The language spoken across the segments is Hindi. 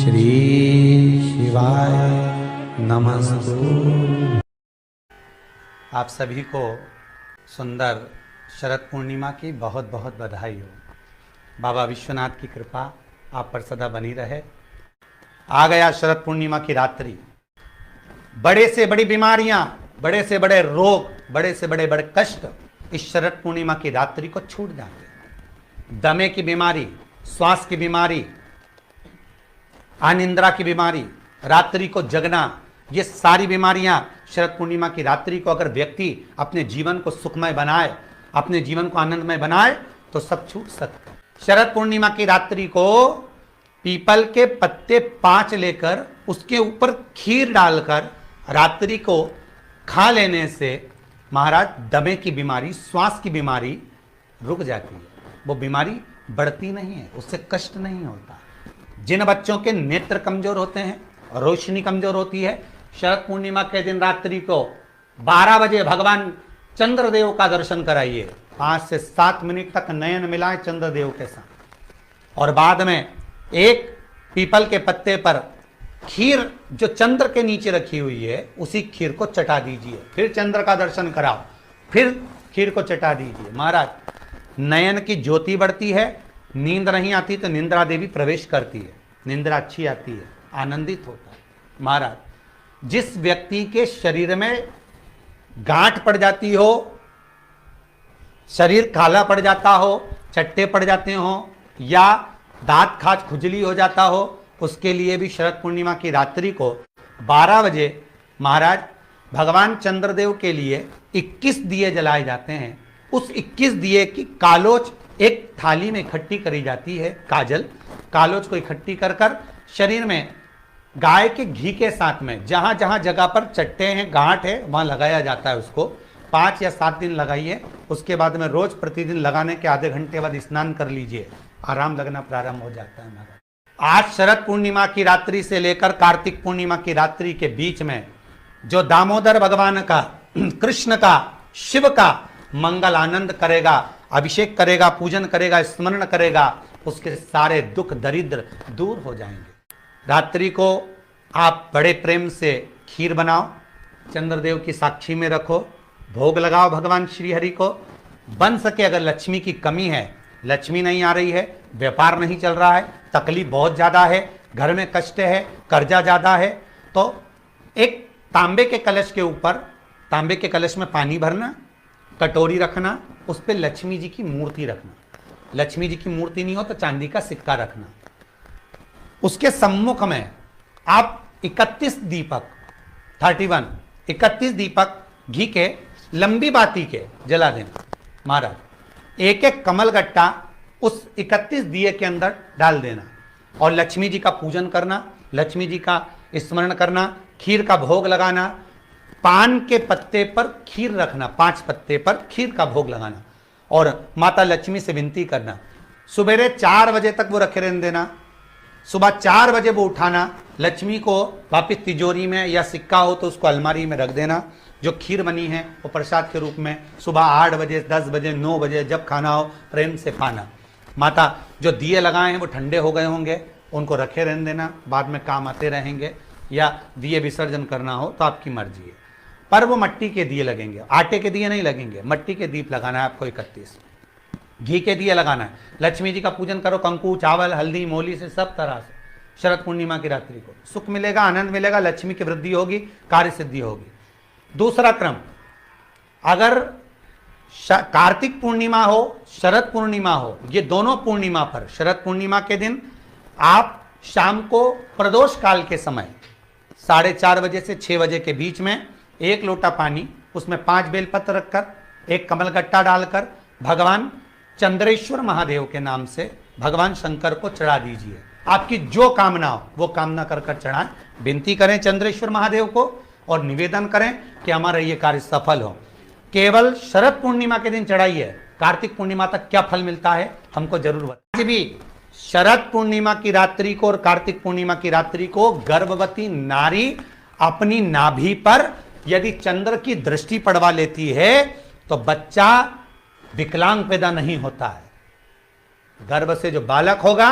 श्री शिवाय नमस्तु। आप सभी को सुंदर शरद पूर्णिमा की बहुत बहुत बधाई हो। बाबा विश्वनाथ की कृपा आप पर सदा बनी रहे। आ गया शरद पूर्णिमा की रात्रि। बड़े से बड़ी बीमारियां, बड़े से बड़े रोग, बड़े से बड़े बड़े कष्ट इस शरद पूर्णिमा की रात्रि को छूट जाते हैं। दमे की बीमारी, श्वास की बीमारी, अनिद्रा की बीमारी, रात्रि को जगना, ये सारी बीमारियां शरद पूर्णिमा की रात्रि को अगर व्यक्ति अपने जीवन को सुखमय बनाए, अपने जीवन को आनंदमय बनाए तो सब छूट सकते हैं। शरद पूर्णिमा की रात्रि को पीपल के पत्ते 5 लेकर उसके ऊपर खीर डालकर रात्रि को खा लेने से महाराज दमे की बीमारी, श्वास की बीमारी रुक जाती है। वो बीमारी बढ़ती नहीं है, उससे कष्ट नहीं होता। जिन बच्चों के नेत्र कमजोर होते हैं, रोशनी कमजोर होती है, शरद पूर्णिमा के दिन रात्रि को 12 बजे भगवान चंद्रदेव का दर्शन कराइए। 5 से 7 मिनट तक नयन मिलाएं चंद्रदेव के साथ और बाद में एक पीपल के पत्ते पर खीर जो चंद्र के नीचे रखी हुई है उसी खीर को चटा दीजिए। फिर चंद्र का दर्शन कराओ, फिर खीर को चटा दीजिए। महाराज नयन की ज्योति बढ़ती है, नींद नहीं आती तो निंद्रा देवी प्रवेश करती है, निंद्रा अच्छी आती है, आनंदित होता है। महाराज जिस व्यक्ति के शरीर में गांठ पड़ जाती हो, शरीर काला पड़ जाता हो, चट्टे पड़ जाते हो या दांत खाज खुजली हो जाता हो, उसके लिए भी शरद पूर्णिमा की रात्रि को 12 बजे महाराज भगवान चंद्रदेव के लिए 21 दिए जलाए जाते हैं। उस 21 दिए की कालोच एक थाली में इकट्ठी करी जाती है। कालोच को इकट्ठी कर कर शरीर में गाय के घी के साथ में जहां जहां जगह पर चट्टे हैं, गांठ है, वहां लगाया जाता है। उसको 5 या 7 दिन लगाइए। उसके बाद में रोज प्रतिदिन लगाने के आधे घंटे बाद स्नान कर लीजिए, आराम लगना प्रारंभ हो जाता है। आज शरद पूर्णिमा की रात्रि से लेकर कार्तिक पूर्णिमा की रात्रि के बीच में जो दामोदर भगवान का, कृष्ण का, शिव का मंगल आनंद करेगा, अभिषेक करेगा, पूजन करेगा, स्मरण करेगा, उसके सारे दुख दरिद्र दूर हो जाएंगे। रात्रि को आप बड़े प्रेम से खीर बनाओ, चंद्रदेव की साक्षी में रखो, भोग लगाओ भगवान श्री हरि को। बन सके अगर लक्ष्मी की कमी है, लक्ष्मी नहीं आ रही है, व्यापार नहीं चल रहा है, तकलीफ बहुत ज्यादा है, घर में कष्ट है, कर्जा ज्यादा है, तो एक तांबे के कलश के ऊपर, तांबे के कलश में पानी भरना, कटोरी रखना, उस पर लक्ष्मी जी की मूर्ति रखना। लक्ष्मी जी की मूर्ति नहीं हो तो चांदी का सिक्का रखना। उसके सम्मुख में आप 31 दीपक घी के लंबी बाती के जला देना। महाराज एक एक कमल गट्टा उस 31 दिए के अंदर डाल देना और लक्ष्मी जी का पूजन करना, लक्ष्मी जी का स्मरण करना, खीर का भोग लगाना, पान के पत्ते पर खीर रखना, 5 पत्ते पर खीर का भोग लगाना और माता लक्ष्मी से विनती करना। सुबेरे 4 बजे तक वो रखे रहने देना, सुबह 4 बजे वो उठाना, लक्ष्मी को वापिस तिजोरी में या सिक्का हो तो उसको अलमारी में रख देना। जो खीर बनी है वो प्रसाद के रूप में सुबह 8 बजे, 10 बजे, 9 बजे जब खाना हो प्रेम से खाना। माता जो दिए लगाए हैं वो ठंडे हो गए होंगे, उनको रखे रहने देना, बाद में काम आते रहेंगे, या दिए विसर्जन करना हो तो आपकी मर्जी है। पर वो मट्टी के दिए लगेंगे, आटे के दिए नहीं लगेंगे, मट्टी के दीप लगाना है आपको। 31 घी के दिए लगाना है। लक्ष्मी जी का पूजन करो, कंकु, चावल, हल्दी, मोली से सब तरह से। शरद पूर्णिमा की रात्रि को सुख मिलेगा, आनंद मिलेगा, लक्ष्मी की वृद्धि होगी, कार्य सिद्धि होगी। दूसरा क्रम, अगर कार्तिक पूर्णिमा हो, शरद पूर्णिमा हो, ये दोनों पूर्णिमा पर शरद पूर्णिमा के दिन आप शाम को प्रदोष काल के समय 4:30 बजे से 6 बजे के बीच में 1 लोटा पानी, उसमें 5 बेलपत्र रखकर, 1 कमलगट्टा डालकर भगवान चंद्रेश्वर महादेव के नाम से भगवान शंकर को चढ़ा दीजिए। आपकी जो कामना हो वो कामना कर कर चढ़ाएं, विनती करें चंद्रेश्वर महादेव को और निवेदन करें कि हमारा ये कार्य सफल हो। केवल शरद पूर्णिमा के दिन चढ़ाइए, कार्तिक पूर्णिमा तक क्या फल मिलता है हमको जरूर बताइए। भी शरद पूर्णिमा की रात्रि को और कार्तिक पूर्णिमा की रात्रि को गर्भवती नारी अपनी नाभि पर यदि चंद्र की दृष्टि पड़वा लेती है तो बच्चा विकलांग पैदा नहीं होता है। गर्भ से जो बालक होगा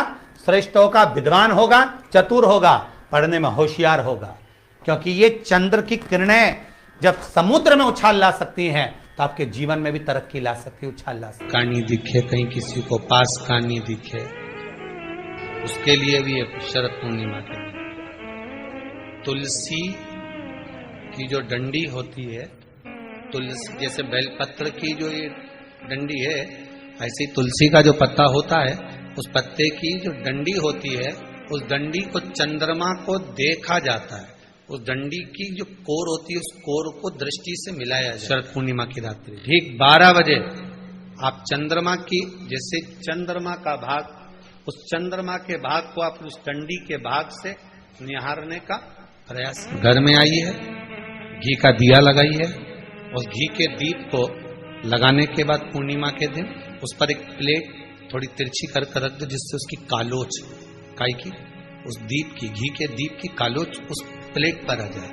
श्रेष्ठ होगा, विद्वान होगा, चतुर होगा, पढ़ने में होशियार होगा। क्योंकि ये चंद्र की किरणें जब समुद्र में उछाल ला सकती हैं तो आपके जीवन में भी तरक्की ला सकती है, उछाल ला सकती। कहानी दिखे कहीं किसी को पास कहानी दिखे, उसके लिए भी एक शरद पूर्णिमा के दिन तुलसी की जो डंडी होती है, तुलसी जैसे बेलपत्र की जो ये डंडी है, ऐसे ही तुलसी का जो पत्ता होता है, उस पत्ते की जो डंडी होती है, उस डंडी को चंद्रमा को देखा जाता है। उस डंडी की जो कोर होती है, उस कोर को दृष्टि से मिलाया जाए। शरद पूर्णिमा की रात्रि ठीक 12 बजे आप चंद्रमा की, जैसे चंद्रमा का भाग, उस चंद्रमा के भाग को आप उस डंडी के भाग से निहारने का प्रयास। घर में आई है, घी का दिया लगाई है, उस घी के दीप को लगाने के बाद पूर्णिमा के दिन उस पर एक प्लेट थोड़ी तिरछी कर रख दो, जिससे उसकी कालोच काई की, उस दीप की, घी के दीप की कालोच उस प्लेट पर आ जाए।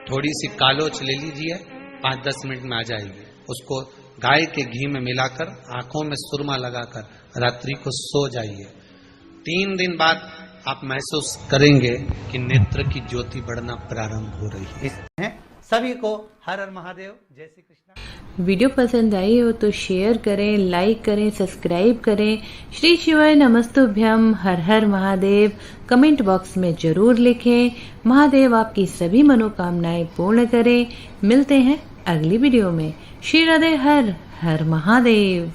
थोड़ी सी कालोच ले लीजिए, 5-10 मिनट में आ जाएगी। उसको गाय के घी में मिलाकर आंखों में सुरमा लगाकर रात्रि को सो जाइए। 3 दिन बाद आप महसूस करेंगे कि नेत्र की ज्योति बढ़ना प्रारंभ हो रही है। सभी को हर हर महादेव, जय श्री कृष्ण। वीडियो पसंद आई हो तो शेयर करें, लाइक करें, सब्सक्राइब करें। श्री शिवाय नमस्तुभ्यम, हर हर महादेव कमेंट बॉक्स में जरूर लिखें। महादेव आपकी सभी मनोकामनाएं पूर्ण करें। मिलते हैं अगली वीडियो में। श्री राधे, हर हर महादेव।